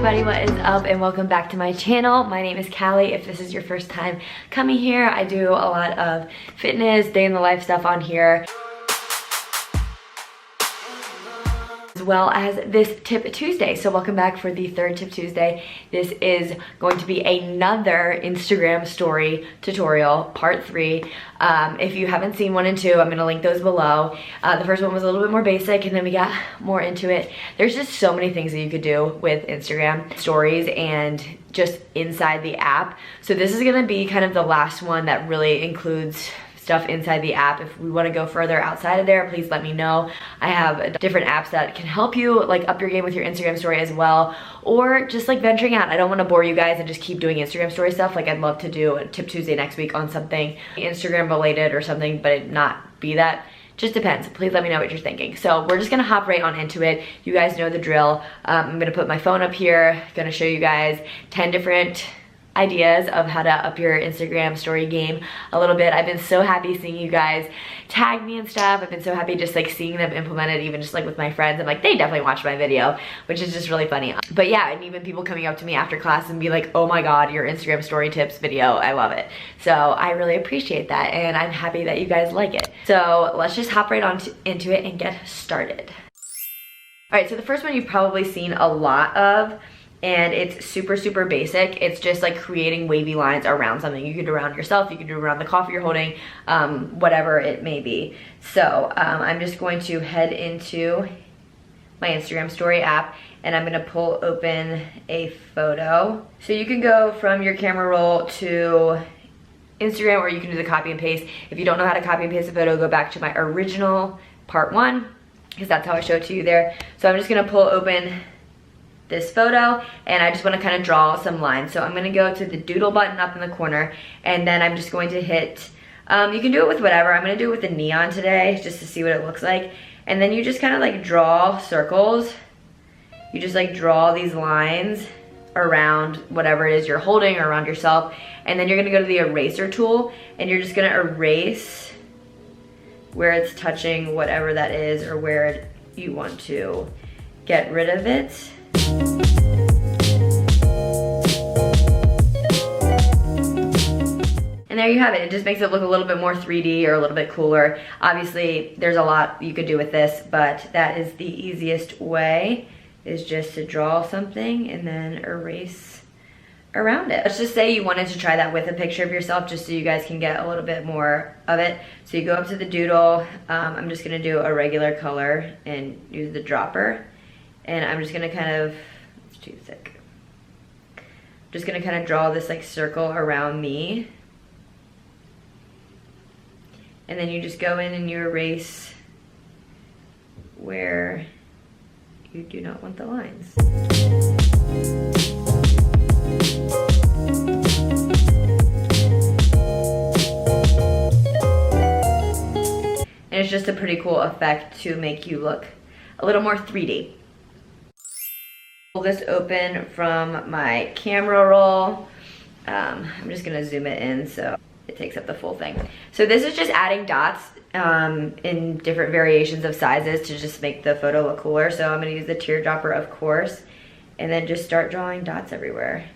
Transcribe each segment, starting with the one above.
everybody, what is up and welcome back to my channel. My name is Callie. If this is your first time coming here, I do a lot of fitness, day in the life stuff on here, as well as this Tip Tuesday. So welcome back for the third Tip Tuesday. This is going to be another Instagram story tutorial, part 3. If you haven't seen 1 and 2, I'm gonna link those below. The first one was a little bit more basic and then we got more into it. There's just so many things that you could do with Instagram stories and just inside the app. So this is gonna be kind of the last one that really includes stuff inside the app. If we want to go further outside of there, please let me know. I have different apps that can help you like up your game with your Instagram story as well, or just like venturing out. I don't want to bore you guys and just keep doing Instagram story stuff. Like I'd love to do a Tip Tuesday next week on something Instagram related or something, but it not be that. Just depends. Please let me know what you're thinking. So we're just gonna hop right on into it. You guys know the drill. I'm gonna put my phone up here, gonna show you guys 10 different ideas of how to up your Instagram story game a little bit. I've been so happy seeing you guys tag me and stuff. I've been so happy just like seeing them implemented, even just like with my friends. I'm like, they definitely watched my video, which is just really funny. But yeah, and even people coming up to me after class and be like, oh my God, your Instagram story tips video, I love it. So I really appreciate that and I'm happy that you guys like it. So let's just hop right on into it and get started. All right, so the first one you've probably seen a lot of, and it's super basic. It's just like creating wavy lines around something. You could do around yourself, you could do around the coffee you're holding, whatever it may be. So I'm just going to head into my Instagram story app and I'm gonna pull open a photo. So you can go from your camera roll to Instagram, or you can do the copy and paste. If you don't know how to copy and paste a photo, go back to my original part 1, because that's how I show it to you there. So I'm just gonna pull open this photo and I just want to kind of draw some lines. So I'm going to go to the doodle button up in the corner and then I'm just going to hit, you can do it with whatever. I'm going to do it with the neon today just to see what it looks like. And then you just kind of like draw circles. You just like draw these lines around whatever it is you're holding or around yourself. And then you're going to go to the eraser tool and you're just going to erase where it's touching whatever that is or where you want to get rid of it. And there you have it. It just makes it look a little bit more 3D or a little bit cooler. Obviously, there's a lot you could do with this, but that is the easiest way, is just to draw something and then erase around it. Let's just say you wanted to try that with a picture of yourself just so you guys can get a little bit more of it. So you go up to the doodle. I'm just gonna do a regular color and use the dropper. And I'm just gonna kind of, it's too thick. Just gonna kind of draw this like circle around me. And then you just go in and you erase where you do not want the lines. And it's just a pretty cool effect to make you look a little more 3D. Pull this open from my camera roll. I'm just gonna zoom it in so it takes up the full thing. So this is just adding dots in different variations of sizes to just make the photo look cooler. So I'm gonna use the teardropper, of course, and then just start drawing dots everywhere.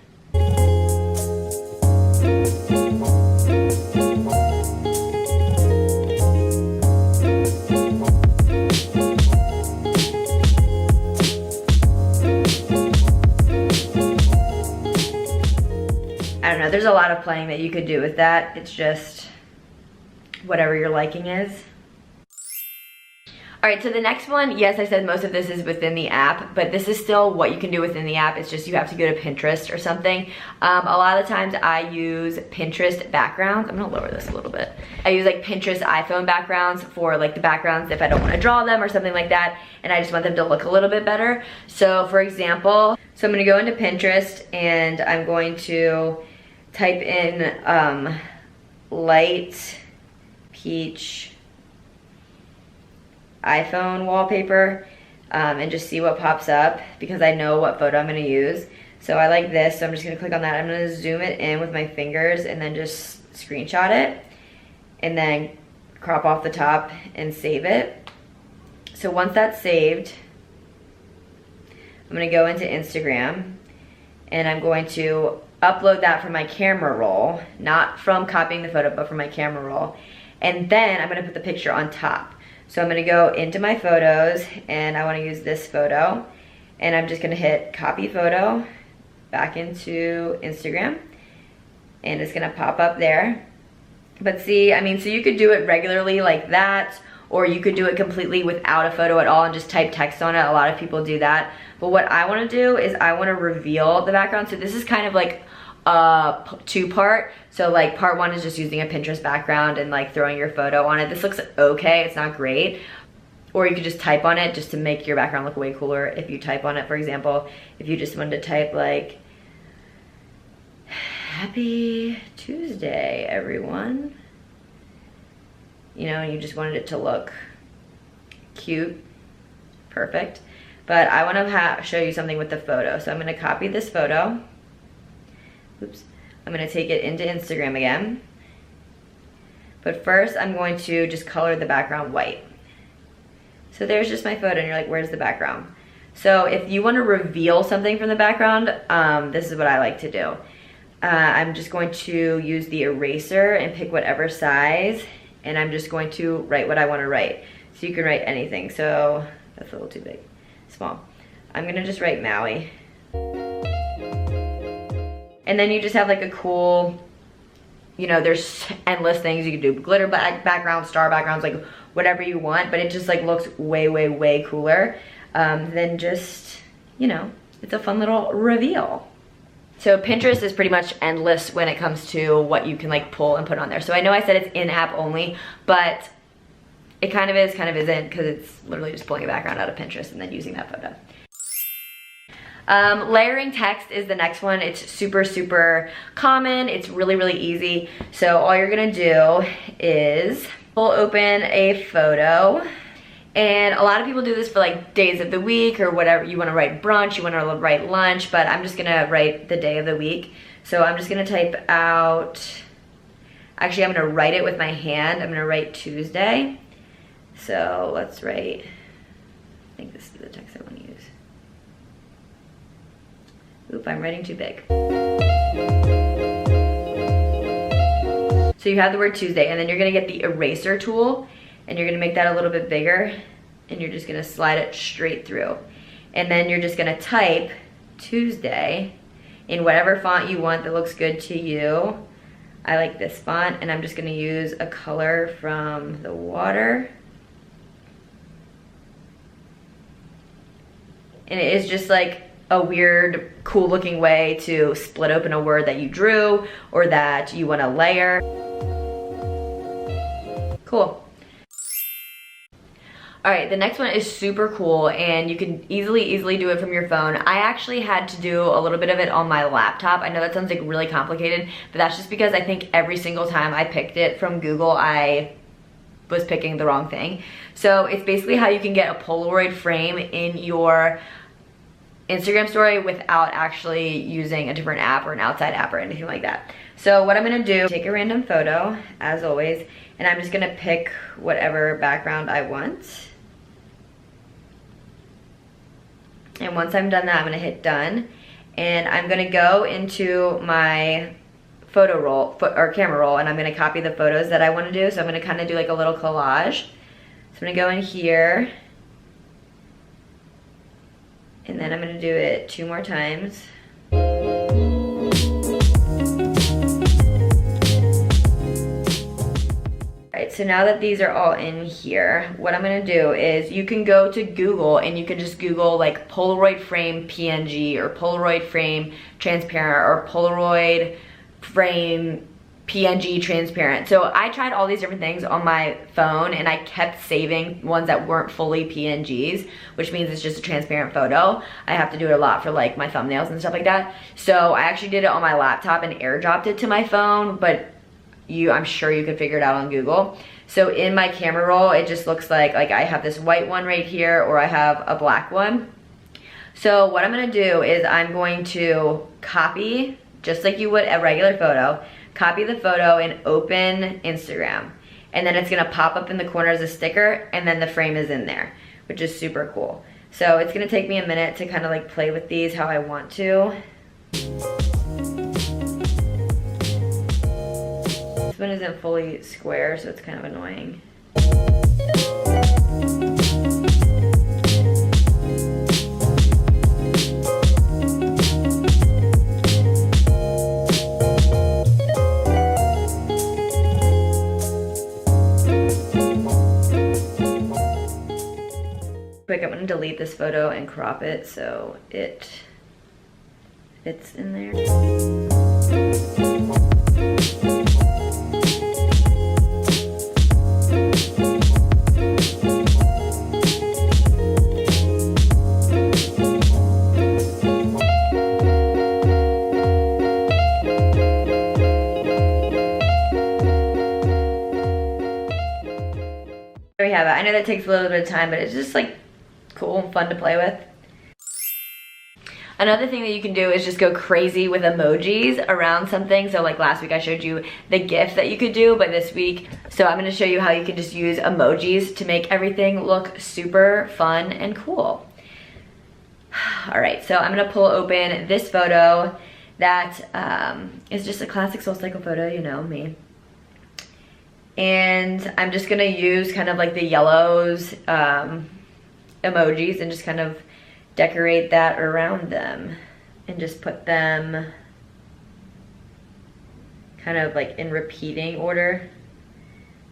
I don't know, there's a lot of playing that you could do with that. It's just whatever your liking is. All right, so the next one, yes, I said most of this is within the app, but this is still what you can do within the app. It's just you have to go to Pinterest or something. A lot of the times I use Pinterest backgrounds. I'm gonna lower this a little bit. I use like Pinterest iPhone backgrounds for like the backgrounds if I don't wanna draw them or something like that, and I just want them to look a little bit better. So for example, so I'm gonna go into Pinterest and I'm going to type in light peach iPhone wallpaper and just see what pops up because I know what photo I'm gonna use. So I like this, so I'm just gonna click on that. I'm gonna zoom it in with my fingers and then just screenshot it and then crop off the top and save it. So once that's saved, I'm gonna go into Instagram and I'm going to upload that from my camera roll, not from copying the photo, but from my camera roll. And then I'm gonna put the picture on top. So I'm gonna go into my photos, and I wanna use this photo, and I'm just gonna hit copy photo back into Instagram, and it's gonna pop up there. But see, I mean, so you could do it regularly like that, or you could do it completely without a photo at all and just type text on it. A lot of people do that. But what I wanna do is I wanna reveal the background. So this is kind of like a two-part. So like part one is just using a Pinterest background and like throwing your photo on it. This looks okay, it's not great. Or you could just type on it just to make your background look way cooler. If you type on it, for example, if you just wanted to type like, happy Tuesday, everyone. You know, and you just wanted it to look cute, perfect. But I wanna show you something with the photo. So I'm gonna copy this photo. Oops. I'm gonna take it into Instagram again. But first I'm going to just color the background white. So there's just my photo, and you're like, where's the background? So if you wanna reveal something from the background, this is what I like to do. I'm just going to use the eraser and pick whatever size, and I'm just going to write what I wanna write. So you can write anything. So that's a little too big, small. I'm gonna just write Maui. And then you just have like a cool, you know, there's endless things you can do. Glitter backgrounds, star backgrounds, like whatever you want, but it just like looks way, way, way cooler than just, you know, it's a fun little reveal. So Pinterest is pretty much endless when it comes to what you can like pull and put on there. So I know I said it's in-app only, but it kind of is, kind of isn't, because it's literally just pulling a background out of Pinterest and then using that photo. Layering text is the next one. It's super, super common. It's really, really easy. So all you're gonna do is pull open a photo. And a lot of people do this for like days of the week or whatever. You wanna write brunch, you wanna write lunch, but I'm just gonna write the day of the week. So I'm just gonna type out, actually I'm gonna write it with my hand. I'm gonna write Tuesday. So let's write, I think this is the text I wanna use. Oop, I'm writing too big. So you have the word Tuesday, and then you're gonna get the eraser tool, and you're gonna make that a little bit bigger, and you're just gonna slide it straight through. And then you're just gonna type Tuesday in whatever font you want that looks good to you. I like this font, and I'm just gonna use a color from the water. And it is just like a weird, cool looking way to split open a word that you drew or that you wanna layer. Cool. All right, the next one is super cool, and you can easily do it from your phone. I actually had to do a little bit of it on my laptop. I know that sounds like really complicated, but that's just because I think every single time I picked it from Google, I was picking the wrong thing. So it's basically how you can get a Polaroid frame in your Instagram story without actually using a different app or an outside app or anything like that. So what I'm gonna do, take a random photo, as always, and I'm just gonna pick whatever background I want. And once I'm done that, I'm gonna hit done. And I'm gonna go into my photo roll, or camera roll, and I'm gonna copy the photos that I wanna do. So I'm gonna kinda do like a little collage. So I'm gonna go in here, and then I'm gonna do it 2 more times. Alright, so now that these are all in here, what I'm gonna do is you can go to Google and you can just Google like Polaroid Frame PNG or Polaroid Frame Transparent or Polaroid Frame PNG transparent. So I tried all these different things on my phone, and I kept saving ones that weren't fully PNGs, which means it's just a transparent photo. I have to do it a lot for like my thumbnails and stuff like that. So I actually did it on my laptop and airdropped it to my phone, but I'm sure you could figure it out on Google. So in my camera roll, it just looks like I have this white one right here, or I have a black one. So what I'm gonna do is I'm going to copy, just like you would a regular photo, copy the photo and open Instagram. And then it's gonna pop up in the corner as a sticker, and then the frame is in there, which is super cool. So it's gonna take me a minute to kind of like play with these how I want to. This one isn't fully square, so it's kind of annoying. Quick, I'm gonna delete this photo and crop it so it fits in there. There we have it. I know that takes a little bit of time, but it's just like cool and fun to play with. Another thing that you can do is just go crazy with emojis around something. So like last week I showed you the GIF that you could do, but this week, so I'm gonna show you how you can just use emojis to make everything look super fun and cool. All right, so I'm gonna pull open this photo that is just a classic SoulCycle photo, you know me. And I'm just gonna use kind of like the yellows emojis and just kind of decorate that around them and just put them kind of like in repeating order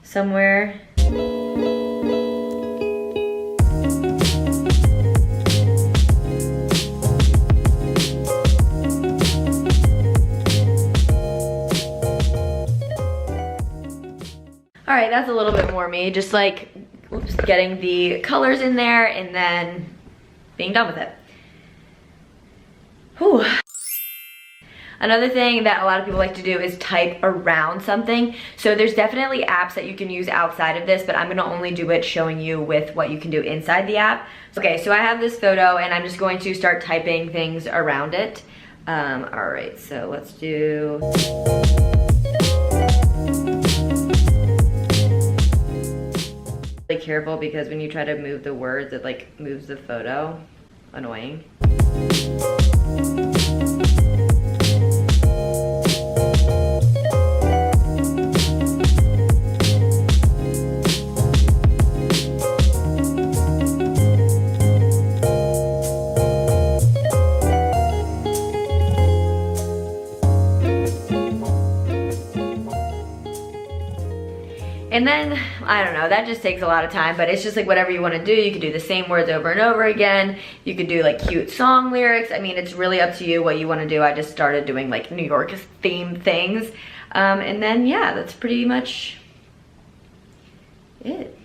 somewhere. All right, that's a little bit more me, just like, oops, getting the colors in there and then being done with it. Whew. Another thing that a lot of people like to do is type around something. So there's definitely apps that you can use outside of this, but I'm gonna only do it showing you with what you can do inside the app. Okay, so I have this photo and I'm just going to start typing things around it. All right, so let's do... careful because when you try to move the words, it like moves the photo. Annoying. And then, I don't know, that just takes a lot of time, but it's just like whatever you want to do. You can do the same words over and over again. You could do like cute song lyrics. I mean, it's really up to you what you want to do. I just started doing like New York themed things. And then, yeah, that's pretty much it.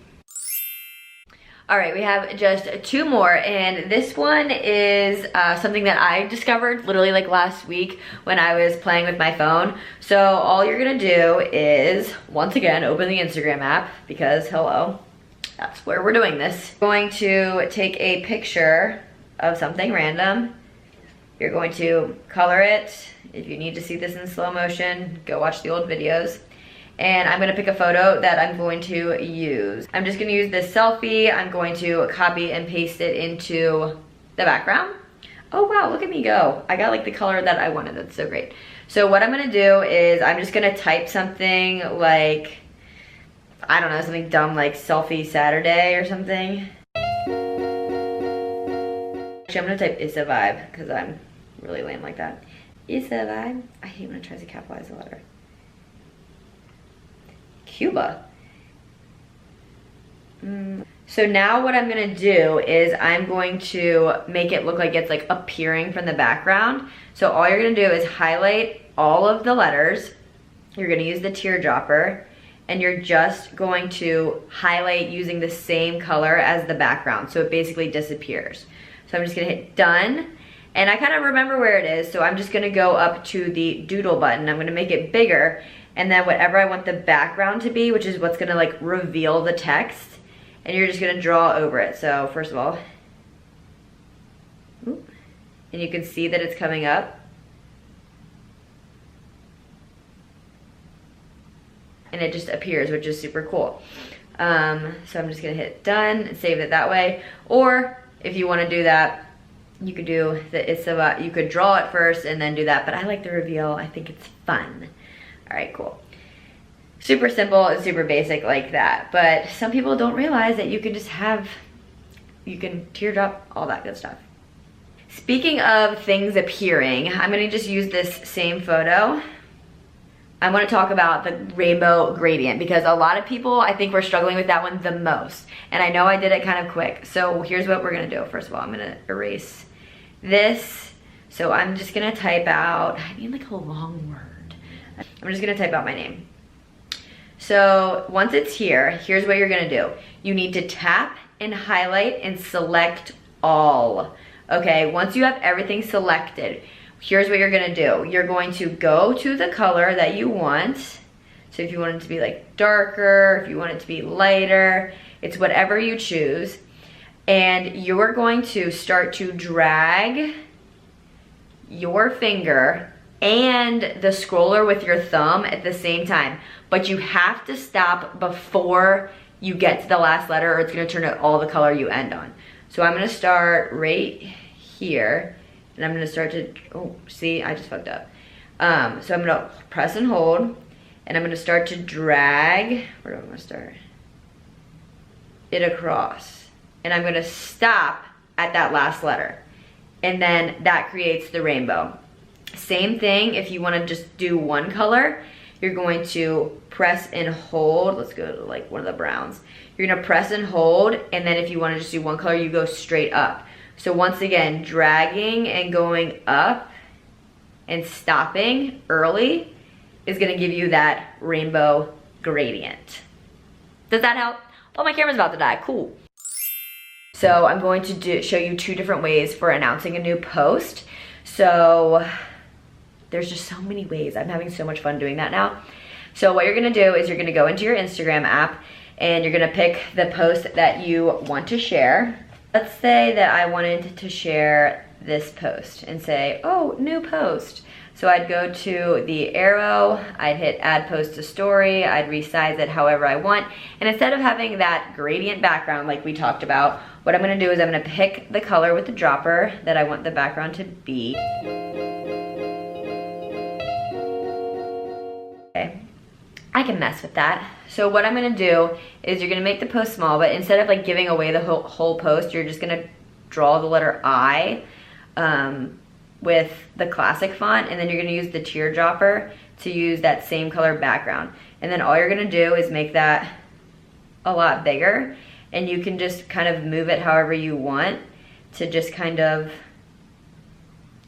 All right, we have just two more, and this one is something that I discovered literally like last week when I was playing with my phone. So all you're gonna do is, once again, open the Instagram app because hello, that's where we're doing this. You're going to take a picture of something random. You're going to color it. If you need to see this in slow motion, go watch the old videos. And I'm gonna pick a photo that I'm going to use. I'm just gonna use this selfie. I'm going to copy and paste it into the background. Oh wow, look at me go. I got like the color that I wanted, that's so great. So what I'm gonna do is I'm just gonna type something like, I don't know, something dumb like selfie Saturday or something. Actually, I'm gonna type It's a Vibe because I'm really lame like that. It's a vibe. I hate when it tries to capitalize a letter. Cuba. So now what I'm gonna do is I'm going to make it look like it's like appearing from the background. So all you're gonna do is highlight all of the letters. You're gonna use the teardropper and you're just going to highlight using the same color as the background. So it basically disappears. So I'm just gonna hit done. And I kind of remember where it is. So I'm just gonna go up to the doodle button. I'm gonna make it bigger. And then whatever I want the background to be, which is what's gonna like reveal the text, and you're just gonna draw over it. So first of all, and you can see that it's coming up. And it just appears, which is super cool. So I'm just gonna hit done and save it that way. Or if you wanna do that you could do you could draw it first and then do that, but I like the reveal. I think it's fun. All right, cool. Super simple and super basic like that, but some people don't realize that you can just you can teardrop, all that good stuff. Speaking of things appearing, I'm gonna just use this same photo. I wanna talk about the rainbow gradient because a lot of people, I think, were struggling with that one the most. And I know I did it kind of quick. So here's what we're gonna do. First of all, I'm gonna erase this. So I'm just gonna type out, I need like a long word. I'm just gonna type out my name. So once it's here, here's what you're gonna do. You need to tap and highlight and select all. Okay, once you have everything selected, here's what you're gonna do. You're going to go to the color that you want. So if you want it to be like darker, if you want it to be lighter, it's whatever you choose. And you're going to start to drag your finger and the scroller with your thumb at the same time. But you have to stop before you get to the last letter or it's gonna turn out all the color you end on. So I'm gonna start right here and I'm gonna start to, oh, see, I just fucked up. So I'm gonna press and hold and I'm gonna start to drag, where do I wanna start? It across. And I'm gonna stop at that last letter. And then that creates the rainbow. Same thing if you wanna just do one color, you're going to press and hold. Let's go to like one of the browns. You're gonna press and hold, and then if you wanna just do one color, you go straight up. So once again, dragging and going up and stopping early is gonna give you that rainbow gradient. Does that help? Oh, my camera's about to die, cool. So I'm going to show you 2 different ways for announcing a new post. So there's just so many ways. I'm having so much fun doing that now. So what you're gonna do is you're gonna go into your Instagram app and you're gonna pick the post that you want to share. Let's say that I wanted to share this post and say, oh, new post. So I'd go to the arrow, I'd hit add post to story, I'd resize it however I want. And instead of having that gradient background like we talked about, what I'm gonna do is I'm gonna pick the color with the dropper that I want the background to be. Okay, I can mess with that. So what I'm gonna do is you're gonna make the post small, but instead of like giving away the whole post, you're just gonna draw the letter I with the classic font, and then you're gonna use the teardropper to use that same color background. And then all you're gonna do is make that a lot bigger, and you can just kind of move it however you want to just kind of,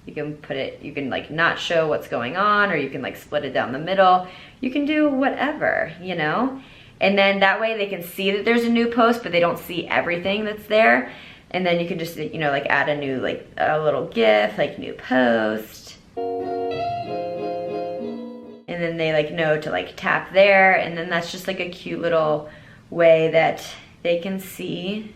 you can put it, you can like not show what's going on, or you can like split it down the middle. You can do whatever, you know? And then that way they can see that there's a new post, but they don't see everything that's there. And then you can just, you know, like add a new, like a little GIF, like new post. And then they like know to like tap there. And then that's just like a cute little way that they can see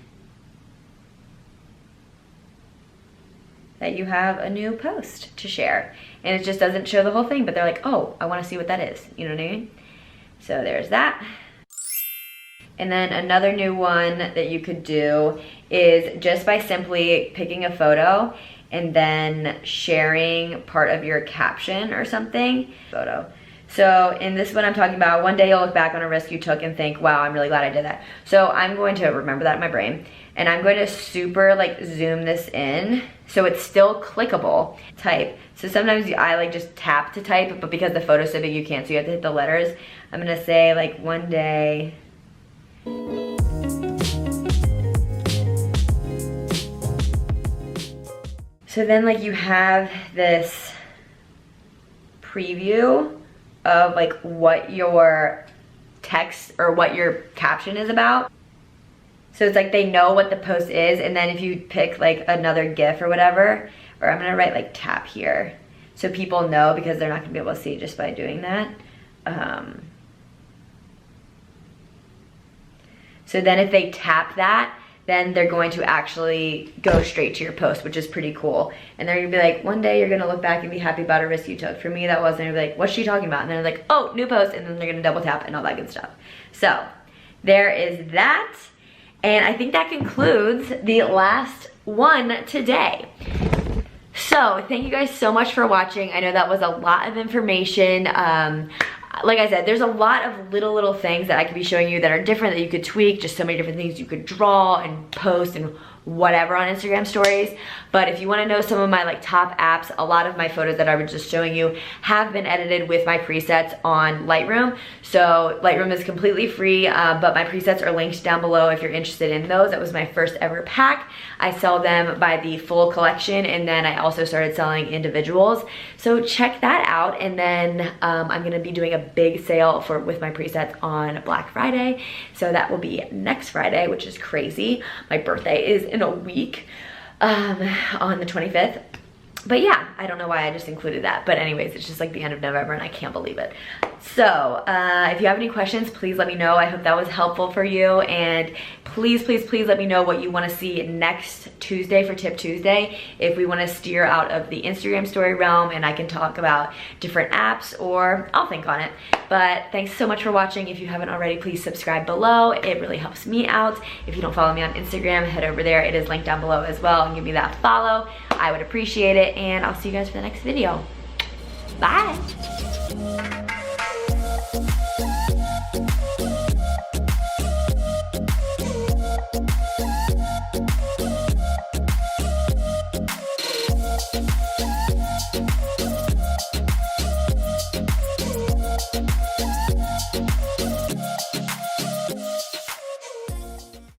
that you have a new post to share. And it just doesn't show the whole thing, but they're like, oh, I wanna see what that is. You know what I mean? So there's that. And then another new one that you could do is just by simply picking a photo and then sharing part of your caption or something. Photo. So in this one I'm talking about, one day you'll look back on a risk you took and think, wow, I'm really glad I did that. So I'm going to remember that in my brain, and I'm going to super like zoom this in so it's still clickable. Type. So sometimes I like just tap to type, but because the photo's so big you can't, so you have to hit the letters. I'm gonna say like one day. So then like you have this preview of like what your text or what your caption is about. So it's like they know what the post is, and then if you pick like another GIF or whatever, or I'm gonna write like tap here so people know, because they're not gonna be able to see just by doing that. So then if they tap that, then they're going to actually go straight to your post, which is pretty cool. And they're gonna be like, one day you're gonna look back and be happy about a risk you took. For me, that was, and they're like, what's she talking about? And then they're like, oh, new post, and then they're gonna double tap and all that good stuff. So there is that. And I think that concludes the last one today. So thank you guys so much for watching. I know that was a lot of information. Like I said, there's a lot of little things that I could be showing you that are different, that you could tweak, just so many different things you could draw and post and whatever on Instagram stories. But if you want to know some of my like top apps, a lot of my photos that I was just showing you have been edited with my presets on Lightroom. So Lightroom is completely free, but my presets are linked down below if you're interested in those. That was my first ever pack. I sell them by the full collection, and then I also started selling individuals. So check that out. And then I'm gonna be doing a big sale with my presets on Black Friday. So that will be next Friday, which is crazy. My birthday is in a week, on the 25th. But yeah, I don't know why I just included that. But anyways, it's just like the end of November and I can't believe it. So if you have any questions, please let me know. I hope that was helpful for you. And please let me know what you want to see next Tuesday for Tip Tuesday. If we want to steer out of the Instagram story realm and I can talk about different apps, or I'll think on it. But thanks so much for watching. If you haven't already, please subscribe below. It really helps me out. If you don't follow me on Instagram, head over there. It is linked down below as well, and give me that follow. I would appreciate it, and I'll see you guys for the next video. Bye.